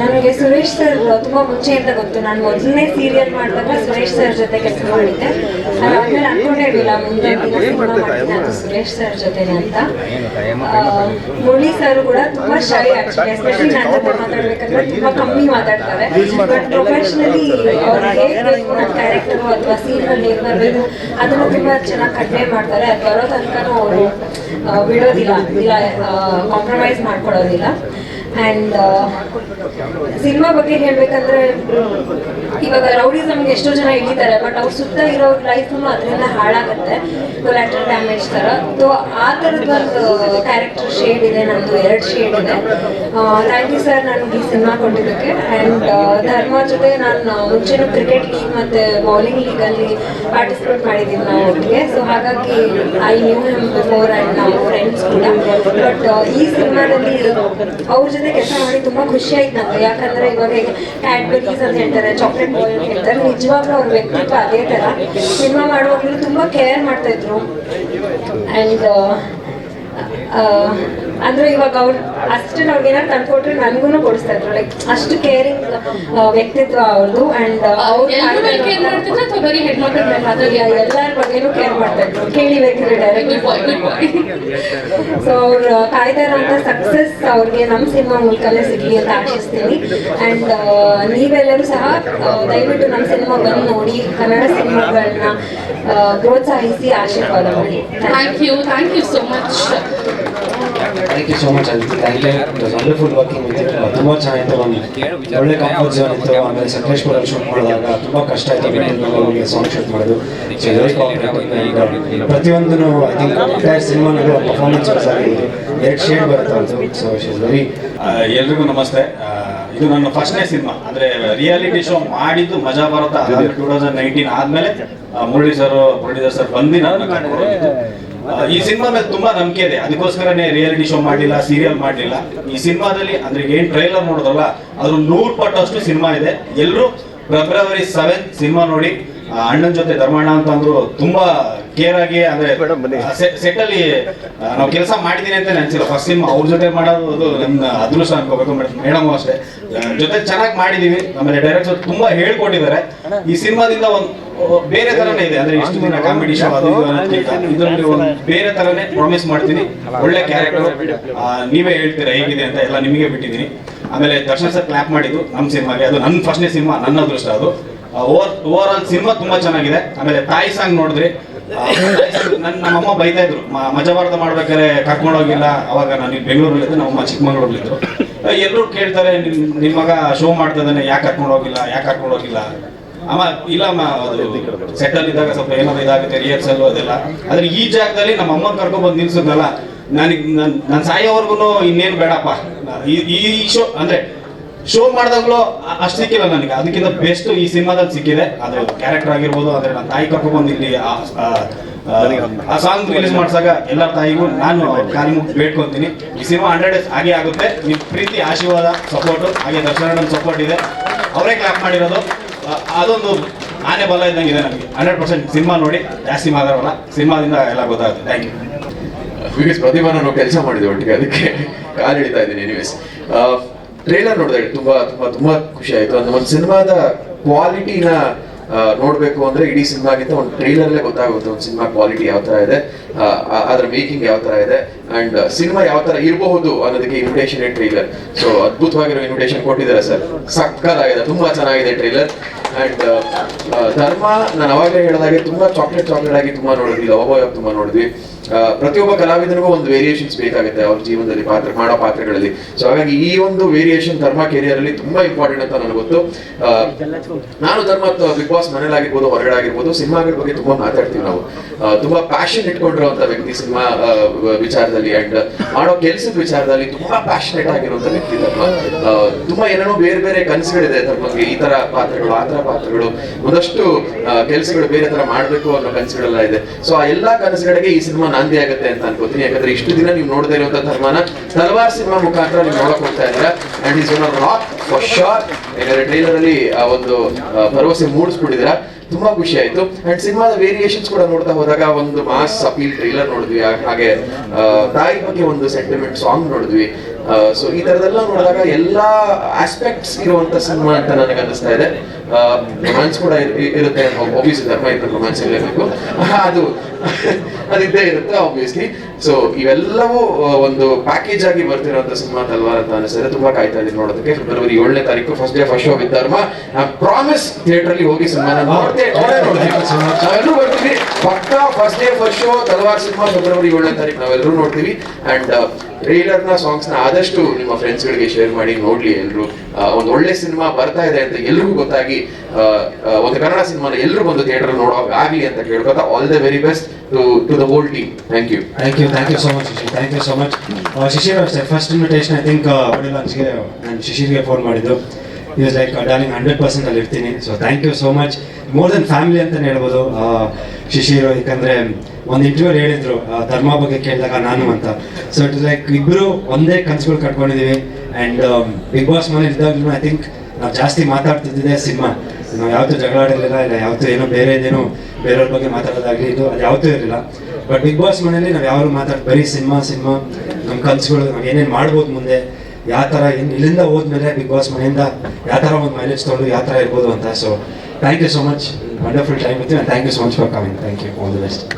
ನನಗೆ ಸುರೇಶ್ ಸರ್ ತುಂಬ ಮುಂಚೆಯಿಂದ ಗೊತ್ತು. ನಾನು ಮೊದಲನೇ ಸೀರಿಯಲ್ ಮಾಡಿದಾಗ ಸುರೇಶ್ ಸರ್ ಜೊತೆ ಕೆಲಸ ಮಾಡಿದ್ದೆ. ಆಮೇಲೆ ಅನ್ಕೊಂಡೇ ಇರಲಿಲ್ಲ ಮುಂದೆ ಸಿನಿಮಾ ಮಾಡ್ತೀನಿ ಅದು ಸುರೇಶ್ ಸರ್ ಜೊತೆನೆ ಅಂತ. ಮುರಳಿ ಸರ್ ಕೂಡ ತುಂಬ ಶೈ ಆಕ್ಚುಲಿ, ಎಸ್ಪೆಷಲಿ ನನ್ನ ಜೊತೆ ಮಾತಾಡ್ಬೇಕಂದ್ರೆ ತುಂಬ ಕಮ್ಮಿ ಮಾತಾಡ್ತಾರೆ. ಬಟ್ ಪ್ರೊಫೆಷನಲಿ ಅವ್ರು ಹೇಗೆ ಬೇಕು ನನ್ನ ಕ್ಯಾರೆಕ್ಟರು ಅಥವಾ ಸೀನಲ್ಲಿ ಹೇಗೆ ಬರಬೇಕು ಅದನ್ನು ತುಂಬ ಚೆನ್ನಾಗಿ ಕನ್ವೆ ಮಾಡ್ತಾರೆ. ಅದು ಬರೋ ತನಕನೂ ಅವರು ಬಿಡೋದಿಲ್ಲ, ಇಲ್ಲ ಕಾಂಪ್ರಮೈಸ್ ಮಾಡ್ಕೊಡೋದಿಲ್ಲ. ಆ್ಯಂಡ್ ಸಿನಿಮಾ ಬಗ್ಗೆ ಹೇಳ್ಬೇಕಂದ್ರೆ ಇವಾಗ ರೌಡಿಸಮ್ಗೆ ಎಷ್ಟೋ ಜನ ಹಿಡಿತಾರೆ, ಬಟ್ ಅವ್ರ ಸುತ್ತ ಇರೋ ಲೈಫು ಅದರಿಂದ ಹಾಳಾಗುತ್ತೆ, ಕೊಲ್ಯಾಟ್ರಲ್ ಡ್ಯಾಮೇಜ್ ಥರ. ಸೊ ಆ ಥರದ ಒಂದು ಕ್ಯಾರೆಕ್ಟರ್ ಶೇಡ್ ಇದೆ, ನಮ್ಮದು 2 ಶೇಡ್ ಇದೆ. ಥ್ಯಾಂಕ್ ಯು ಸರ್ ನನಗೆ ಈ ಸಿನಿಮಾ ಕೊಟ್ಟಿದ್ದಕ್ಕೆ. ಆ್ಯಂಡ್ ಧರ್ಮ ಜೊತೆ ನಾನು ಮುಂಚೆನೂ ಕ್ರಿಕೆಟ್ ಲೀಗ್ ಮತ್ತು ಬೌಲಿಂಗ್ ಲೀಗಲ್ಲಿ ಪಾರ್ಟಿಸಿಪೇಟ್ ಮಾಡಿದ್ದೀವಿ ನಾವು ಒಟ್ಟಿಗೆ. ಸೊ ಹಾಗಾಗಿ I knew him before and ನಾವು ಫ್ರೆಂಡ್ಸ್ ಕೂಡ. ಬಟ್ ಈ ಸಿನಿಮಾದಲ್ಲಿ ಅವ್ರ ಜೊತೆ ಕೆಲಸ ಮಾಡಿ ತುಂಬ ಖುಷಿ ಆಯ್ತು ನನಗೆ. ಯಾಕಂದರೆ ಇವಾಗ ಕ್ಯಾಡ್ಬರೀಸ್ ಅಂತ ಹೇಳ್ತಾರೆ, ಚಾಕ್ಲೇಟ್ ಬಾಯ್ ಅಂತ ಹೇಳ್ತಾರೆ, ನಿಜವಾಗ್ಲೂ ಅವ್ರ ವ್ಯಕ್ತಿತ್ವ ಅದೇ ಥರ. ಸಿನಿಮಾ ಮಾಡುವಾಗಲೂ ತುಂಬ ಕೇರ್ ಮಾಡ್ತಾಯಿದ್ರು. ಆ್ಯಂಡ್ ಅಂದರೆ ಇವಾಗ ಅವ್ರು ಅಷ್ಟು ಅವ್ರಿಗೆ ಏನಾದ್ರು ತಂದ್ಕೊಟ್ರೆ ನನಗೂ ಕೊಡಿಸ್ತಾ ಇದ್ರು. ಲೈಕ್ ಅಷ್ಟು ಕೇರಿಂಗ್ ವ್ಯಕ್ತಿತ್ವ ಅವ್ರದ್ದು. ಆ್ಯಂಡ್ ಅವ್ರು ಎಲ್ಲರ ಬಗ್ಗೆನೂ ಕೇರ್ ಮಾಡ್ತಾ ಇದ್ರು, ಕೇಳಿಬೇಕಿದ್ರೆ ಡೈರೆಕ್ಟ್. ಸೊ ಅವ್ರು ಕಾಯ್ತಾ ಇರೋಂಥ ಸಕ್ಸಸ್ ಅವ್ರಿಗೆ ನಮ್ಮ ಸಿನಿಮಾ ಮೂಲಕನೇ ಸಿಗಲಿ ಅಂತ ಆಶಿಸ್ತೀನಿ. ಆ್ಯಂಡ್ ನೀವೆಲ್ಲರೂ ಸಹ ದಯವಿಟ್ಟು ನಮ್ಮ ಸಿನಿಮಾ ಬಂದು ನೋಡಿ, ಕನ್ನಡ ಸಿನಿಮಾಗಳನ್ನ ಪ್ರೋತ್ಸಾಹಿಸಿ ಆಶೀರ್ವಾದ ಮಾಡಿ. Thank you so much. Thank you so much ಅಲ್ವಿ. Thank you. It was wonderful working with you. ತುಂಬ ಚೆನ್ನಾಗಿತ್ತು. ಒಂದು ಒಳ್ಳೆ ಕಂಫರ್ಟ್ ಝೋನ್ ಇತ್ತು. ಆಮೇಲೆ ಸಕಲೇಶ್ಪುರಲ್ಲಿ ಶೂಟ್ ಮಾಡಿದಾಗ ತುಂಬ ಕಷ್ಟ ಆಯಿತು ವಿನಯನ್ಗೆ ಸಾಂಗ್ ಶೂಟ್ ಮಾಡೋದು. So very competitive. ಪ್ರತಿಯೊಂದೂ ಐ ಥಿಂಕ್ ಎಂಟೈರ್ ಸಿನಿಮಾನಲ್ಲೂ ಪರ್ಫಾರ್ಮೆನ್ಸ್ ಆಗಿರೋದು 2 ಶೇಡ್ ಬರುತ್ತೆ ಅದು. So she is very. ಎಲ್ರಿಗೂ ನಮಸ್ತೆ. ಇದು ನನ್ನ ಫಸ್ಟ್ನೇ ಸಿನಿಮಾ, ಅಂದರೆ ರಿಯಾಲಿಟಿ ಶೋ ಮಾಡಿದ್ದು ಮಜಾ ಭಾರತ 2019 ಆದಮೇಲೆ ಮುರಳಿ ಸರ್ ಪ್ರೊಡ್ಯೂಸರ್ ಸರ್ ಬಂದು ನಾನು ಕರ್ಕೊಂಡು ಈ ಸಿನಿಮಾ ಮೇಲೆ ತುಂಬಾ ನಂಬಿಕೆ ಇದೆ. ಅದಕ್ಕೋಸ್ಕರನೇ ರಿಯಾಲಿಟಿ ಶೋ ಮಾಡಲಿಲ್ಲ, ಸೀರಿಯಲ್ ಮಾಡಲಿಲ್ಲ. ಈ ಸಿನಿಮಾದಲ್ಲಿ ಅಂದ್ರೆ ಏನ್ ಟ್ರೈಲರ್ ನೋಡೋದಲ್ಲ, ಅದ್ರ 100 ಪಟ್ಟಷ್ಟು ಸಿನಿಮಾ ಇದೆ. ಎಲ್ಲರೂ February 7 ಸಿನಿಮಾ ನೋಡಿ. ಅಣ್ಣನ ಜೊತೆ ಧರ್ಮಣ್ಣ ಅಂತಂದ್ರು ತುಂಬಾ ಕೇರ್ ಆಗಿ, ಅಂದ್ರೆ ಸೆಟ್ ಅಲ್ಲಿ ನಾವು ಕೆಲಸ ಮಾಡಿದೀನಿ ಅಂತ ನೆನ್ಸಿಲ್ಲ. ಫಸ್ಟ್ ಸಿನಿಮಾ ಅವ್ರ ಜೊತೆ ಮಾಡೋದು ಅದು ನನ್ನ ಅದೃಷ್ಟ ಅನ್ಕೋಬೇಕು. ಮೇಡಮ್ ಅಷ್ಟೇ ಜೊತೆ ಚೆನ್ನಾಗಿ ಮಾಡಿದೀವಿ. ಆಮೇಲೆ ಡೈರೆಕ್ಟರ್ ತುಂಬಾ ಹೇಳ್ಕೊಟ್ಟಿದ್ದಾರೆ. ಈ ಸಿನಿಮಾದಿಂದ ಒಂದು ಬೇರೆ ತರನೇ ಇದೆ. ಅಂದ್ರೆ ಇಷ್ಟು ದಿನ ಕಾಮಿಡಿ ಶೋ ಅದು ಇದರಲ್ಲಿ ಒಂದು ಬೇರೆ ತರನೇ ಪ್ರಾಮಿಸ್ ಮಾಡ್ತೀನಿ. ಒಳ್ಳೆ ಕ್ಯಾರೆಕ್ಟರ್, ನೀವೇ ಹೇಳ್ತೀರಾ ಹೇಗಿದೆ ಅಂತ, ಎಲ್ಲ ನಿಮಗೆ ಬಿಟ್ಟಿದ್ದೀನಿ. ಆಮೇಲೆ ದರ್ಶನ್ ಸರ್ ಕ್ಲಾಪ್ ಮಾಡಿದ್ದು ನಮ್ಮ ಸಿನಿಮಾಗೆ, ಅದು ನನ್ನ ಫಸ್ಟ್ನೇ ಸಿನಿಮಾ, ನನ್ನ ಅದೃಷ್ಟ ಅದು. ಓವರ್ ಆಲ್ ಸಿನಿಮಾ ತುಂಬಾ ಚೆನ್ನಾಗಿದೆ. ಆಮೇಲೆ ತಾಯಿ ಸಾಂಗ್ ನೋಡಿದ್ರಿ, ನಮ್ಮಮ್ಮ ಬೈತಾ ಇದ್ರು ಮಜಾ ಭಾರತ ಮಾಡ್ಬೇಕಾದ್ರೆ ಕರ್ಕೊಂಡು ಹೋಗಿಲ್ಲ. ಅವಾಗ ನಾನು ಬೆಂಗಳೂರಲ್ಲಿದ್ದೆ, ನಮ್ಮಮ್ಮ ಚಿಕ್ಕಮಗಳೂರಲ್ಲಿದ್ರು. ಎಲ್ಲರೂ ಕೇಳ್ತಾರೆ ನಿಮ್ಮ ಮಗ ಶೋ ಮಾಡ್ತಾ ಇದ್ದಾನೆ, ಯಾಕೆ ಕರ್ಕೊಂಡು ಹೋಗಿಲ್ಲ ಅಮ್ಮ. ಇಲ್ಲಮ್ಮ, ಅದು ಸೆಟಲ್ ಇದ್ದಾಗ ಸ್ವಲ್ಪ ಏನಾದ್ರು ಇದಾಗುತ್ತೆ, ರಿಹರ್ಸಲ್ ಅದೆಲ್ಲ. ಆದ್ರೆ ಈ ಜಾಗದಲ್ಲಿ ನಮ್ಮ ಅಮ್ಮ ಕರ್ಕೊಂಡು ಬಂದು ನಿಲ್ಸಿದ್ನಲ್ಲ, ನನ್ನ ಸಾಯೋವರೆಗೂ ಇನ್ನೇನು ಬೇಡಪ್ಪ. ಈ ಶೋ ಅಂದ್ರೆ ಶೋ ಮಾಡಿದಾಗ್ಲೂ ಅಷ್ಟು ಸಿಕ್ಕಿಲ್ಲ ನನಗೆ, ಅದಕ್ಕಿಂತ ಬೆಸ್ಟ್ ಈ ಸಿನಿಮಾದಲ್ಲಿ ಸಿಕ್ಕಿದೆ. ಅದು ಕ್ಯಾರೆಕ್ಟರ್ ಆಗಿರ್ಬೋದು. ಅಂದ್ರೆ ನನ್ನ ತಾಯಿ ಕರ್ಕೊಂಡು ಬಂದು ಇಲ್ಲಿ ಆ ಸಾಂಗ್ ರಿಲೀಸ್ ಮಾಡ್ಸಾಗ ಎಲ್ಲ ತಾಯಿಗೂ ನಾನು ಕಾಲಿ ಮುಗಿ ಬೇಡ್ಕೊಂತೀನಿ. ಈ ಸಿನಿಮಾ 100 days ಹಾಗೆ ಆಗುತ್ತೆ. ನಿಮ್ಮ ಪ್ರೀತಿ, ಆಶೀರ್ವಾದ, ಸಪೋರ್ಟು, ಹಾಗೆ ದರ್ಶನ ಸಪೋರ್ಟ್ ಇದೆ. ಅವರೇ ಕ್ಲಾಪ್ ಮಾಡಿರೋದು. ಅದೊಂದು ಆನೆ ಬಲ ಇದ್ದಂಗೆ ಇದೆ ನನಗೆ. 100% ಸಿನಿಮಾ ನೋಡಿ, ಜಾಸ್ತಿ ಮಾತಾಡೋಲ್ಲ, ಸಿನಿಮಾದಿಂದ ಎಲ್ಲ ಗೊತ್ತಾಗುತ್ತೆ. Thank you. ಬಿಕಾಸ್ ಪ್ರತಿಭಾ ನಾವು ಕೆಲಸ ಮಾಡಿದ್ವಿ ಒಟ್ಟಿಗೆ, ಅದಕ್ಕೆ ಕಾಲು ಹಿಡಿತಾ ಇದ್ದೀನಿ. ಎನಿವೇಸ್, ಟ್ರೇಲರ್ ನೋಡಿದಾಗ ತುಂಬಾ ತುಂಬಾ ತುಂಬಾ ಖುಷಿ ಆಯ್ತು. ಅಂದ್ರೆ ಒಂದು ಸಿನಿಮಾದ ಕ್ವಾಲಿಟಿನ ನೋಡ್ಬೇಕು ಅಂದ್ರೆ ಇಡೀ ಸಿನಿಮಾಗಿಂತ ಒಂದು ಟ್ರೈಲರ್ಲೇ ಗೊತ್ತಾಗುತ್ತೆ ಒಂದು ಸಿನಿಮಾ ಕ್ವಾಲಿಟಿ ಯಾವ ತರ ಇದೆ, ಅದರ ಮೇಕಿಂಗ್ ಯಾವ ತರ ಇದೆ, ಅಂಡ್ ಸಿನಿಮಾ ಯಾವ ತರ ಇರಬಹುದು ಅನ್ನೋದಕ್ಕೆ ಇನ್ವಿಟೇಷನ್ ಟ್ರೈಲರ್. ಸೊ ಅದ್ಭುತವಾಗಿರೋ ಇನ್ವಿಟೇಷನ್ ಕೊಟ್ಟಿದ್ದಾರೆ ಸರ್, ಸಕ್ಕತ್ತಾಗಿದೆ, ತುಂಬಾ ಚೆನ್ನಾಗಿದೆ ಟ್ರೈಲರ್. ಅಂಡ್ ಧರ್ಮ ನಾನು ಅವಾಗಲೇ ಹೇಳಿದಾಗೆ ತುಂಬಾ ಚಾಕ್ಲೇಟ್ ಆಗಿ ತುಂಬಾ ನೋಡಿದ್ವಿ, ಲವಬಾಯ್ ತುಂಬಾ ನೋಡಿದ್ವಿ. ಪ್ರತಿಯೊಬ್ಬ ಕಲಾವಿದನಿಗೂ ಒಂದು ವೇರಿಯೇಷನ್ಸ್ ಬೇಕಾಗುತ್ತೆ ಅವ್ರ ಜೀವನದಲ್ಲಿ ಮಾಡೋ ಪಾತ್ರಗಳಲ್ಲಿ. ಸೊ ಹಾಗಾಗಿ ಈ ಒಂದು ವೇರಿಯೇಷನ್ ಧರ್ಮ ಕೆರಿಯರ್ ಅಲ್ಲಿ ತುಂಬಾ ಇಂಪಾರ್ಟೆಂಟ್ ಅಂತ ನನಗೆ ಗೊತ್ತು. ನಾನು ಧರ್ಮ ಬಿಗ್ ಬಾಸ್ ಮನೇಲಾಗಿರ್ಬೋದು, ಹೊರಗಡೆ ಆಗಿರ್ಬೋದು, ಸಿನಿಮಾಗಳ ಬಗ್ಗೆ ತುಂಬಾ ಮಾತಾಡ್ತೀವಿ ನಾವು. ತುಂಬಾ ಪ್ಯಾಷನ್ ಇಟ್ಕೊಂಡಿರುವಂತ ವ್ಯಕ್ತಿ ಸಿನಿಮಾ ವಿಚಾರದಲ್ಲಿ, ಅಂಡ್ ಮಾಡೋ ಕೆಲಸದ ವಿಚಾರದಲ್ಲಿ ತುಂಬಾ ಪ್ಯಾಷನೇಟ್ ಆಗಿರುವಂತ ವ್ಯಕ್ತಿ ಧರ್ಮ. ತುಂಬಾ ಏನೇನೋ ಬೇರೆ ಬೇರೆ ಕನಸುಗಳಿದೆ ಧರ್ಮಗೆ, ಈ ತರ ಪಾತ್ರಗಳು, ಆ ತರ ಪಾತ್ರಗಳು, ಒಂದಷ್ಟು ಕೆಲಸಗಳು ಬೇರೆ ತರ ಮಾಡ್ಬೇಕು ಅನ್ನೋ ಕನಸುಗಳೆಲ್ಲ ಇದೆ. ಸೊ ಆ ಎಲ್ಲಾ ಕನಸುಗಳಿಗೆ ಈ ಸಿನಿಮಾ ನಾಂದಿ ಆಗುತ್ತೆ ಅಂತ ಅನ್ಕೋತೀನಿ. ಯಾಕಂದ್ರೆ ಇಷ್ಟು ದಿನ ನೀವು ನೋಡದೇ ಇರುವಂತ ಧರ್ಮನ ತಲವಾರ್ ಸಿನಿಮಾ ಮುಖಾಂತರ ನೀವು ನೋಡಕ್ ಹೋಗ್ತಾ ಇದ್ದೀರಾ. And is one rock for sure. ಯಾಕಂದ್ರೆ ಟ್ರೈಲರ್ ಅಲ್ಲಿ ಒಂದು ಭರವಸೆ ಮೂಡಿಸ್ಬಿಟ್ಟಿದ್ದೀರಾ, ತುಂಬಾ ಖುಷಿ ಆಯ್ತು. ಅಂಡ್ ಸಿನಿಮಾದ ವೇರಿಯೇಷನ್ಸ್ ಕೂಡ ನೋಡ್ತಾ ಹೋದಾಗ ಒಂದು ಮಾಸ್ ಅಪೀಲ್ ಟ್ರೈಲರ್ ನೋಡಿದ್ವಿ, ಹಾಗೆ ತಾಯಿ ಬಗ್ಗೆ ಒಂದು ಸೆಂಟಿಮೆಂಟ್ ಸಾಂಗ್ ನೋಡಿದ್ವಿ, ಸೊ ಈ ಥರದೆಲ್ಲ ನೋಡಿದಾಗ ಎಲ್ಲ ಆಸ್ಪೆಕ್ಟ್ಸ್ ಇರುವಂಥ ಸಿನಿಮಾ ಅಂತ ನನಗೆ ಅನ್ನಿಸ್ತಾ ಇದೆ. ರೊಮ್ಯಾನ್ಸ್ ಕೂಡ ಇರುತ್ತೆ, ಆಬ್ವಿಯಸ್ಲಿ ಧರ್ಮ ಇದ್ರೆ ರೊಮ್ಯಾನ್ಸ್ ಇರಲೇಬೇಕು, ಅದು ಅದಿದ್ದೇ ಇರುತ್ತೆ ಆಬ್ವಿಯಸ್ಲಿ. ಸೊ ಇವೆಲ್ಲವೂ ಒಂದು ಪ್ಯಾಕೇಜ್ ಆಗಿ ಬರ್ತಿರೋಂಥ ಸಿನಿಮಾ ತಲ್ವಾರ್ ಅಂತ ಅನಿಸ್ತದೆ. ತುಂಬಾ ಕಾಯ್ತಾ ಇದ್ದೀನಿ ನೋಡೋದಕ್ಕೆ. ಫೆಬ್ರವರಿ 7ನೇ ತಾರೀಕು first day first show with ಧರ್ಮ. ಪ್ರಾಮಿಸ್ ಥಿಯೇಟರ್ ಅಲ್ಲಿ ಹೋಗಿ ಸಿನಿಮಾ ನಾವೆಲ್ಲರೂ ಬರ್ತೀವಿ ಪಕ್ಕಾ. ಫಸ್ಟ್ ಡೇ ಫಸ್ಟ್ ಶೋ ತಲ್ವಾರ್ ಸಿನಿಮಾ ಫೆಬ್ರವರಿ 7ನೇ ತಾರೀಕು ನಾವೆಲ್ಲರೂ ನೋಡ್ತೀವಿ. ಅಂಡ್ ಟ್ರೈಲರ್ ನ ಸಾಂಗ್ಸ್ ನ ಆದಷ್ಟು ನಿಮ್ಮ ಫ್ರೆಂಡ್ಸ್ ಗಳಿಗೆ ಶೇರ್ ಮಾಡಿ, ನೋಡ್ಲಿ ಎಲ್ರು. ಒಂದು ಒಳ್ಳೆ ಸಿನಿಮಾ ಬರ್ತಾ ಇದೆ ಅಂತ ಎಲ್ರಿಗೂ ಗೊತ್ತಾಗಿ ಒಂದು ಕನ್ನಡ ಸಿನಿಮಾನ ಎಲ್ರು ಬಂದು ಥಿಯೇಟರ್ ನೋಡುವಾಗ ಆಗ್ಲಿ ಅಂತ ಕೇಳ್ಕೊತಾ all the very best to the whole team. Thank you so much Shishir, thank you so much. Shishir ಅವ್ರ first invitation I think audio ಲಾಂಚ್ಗೆ ನಾನು ಶಿಶಿರ್ಗೆ ಫೋನ್ ಮಾಡಿದ್ದು. ಈಸ್ ಲೈಕ್ ಡಾರ್ಲಿಂಗ್ 100% ಅಲ್ಲಿ ಇರ್ತೀನಿ. So thank you so much. More than family ಅಂತಲೇ ಹೇಳ್ಬೋದು ಶಿಶಿರು. ಯಾಕಂದರೆ ಒಂದು ಇಂಟರ್ವ್ಯೂ ಹೇಳಿದ್ರು ಧರ್ಮ ಬಗ್ಗೆ ಕೇಳಿದಾಗ ನಾನು ಅಂತ. ಸೊ ಇಟ್ ಇಸ್ ಲೈಕ್ ಇಬ್ಬರು ಒಂದೇ ಕನಸುಗಳು ಕಟ್ಕೊಂಡಿದ್ದೀವಿ. ಆ್ಯಂಡ್ ಬಿಗ್ ಬಾಸ್ ಮನೇಲಿ ಇದ್ದಾಗಲೂ ಐ ಥಿಂಕ್ ನಾವು ಜಾಸ್ತಿ ಮಾತಾಡ್ತಿದ್ದಿದೆ ಸಿನಿಮಾ. ನಾವು ಯಾವತ್ತೂ ಜಗಳ ಆಡಿರಲಿಲ್ಲ, ಇಲ್ಲ ಯಾವತ್ತೂ ಏನೋ ಬೇರೆದೇನೋ ಬೇರೆಯವ್ರ ಬಗ್ಗೆ ಮಾತಾಡೋದಾಗಲಿ ಇದು ಅದು ಯಾವತ್ತೂ ಇರಲಿಲ್ಲ. ಬಟ್ ಬಿಗ್ ಬಾಸ್ ಮನೇಲಿ ನಾವು ಯಾರು ಬರೀ ಸಿನಿಮಾ ನಮ್ಮ ಕನಸುಗಳು, ನಾವು ಏನೇನು ಮಾಡ್ಬೋದು ಮುಂದೆ, ಯಾವ ಥರ ಇಲ್ಲಿಂದ ಹೋದ್ಮೇಲೆ ಬಿಗ್ ಬಾಸ್ ಮನೆಯಿಂದ ಯಾವ ಥರ ಒಂದು ಮೈಲೇಜ್ ತೊಗೊಂಡು ಯಾವ ಥರ ಇರ್ಬೋದು ಅಂತ. So thank you so much. Wonderful time with you. Thank you so much for coming. Thank you. All the best.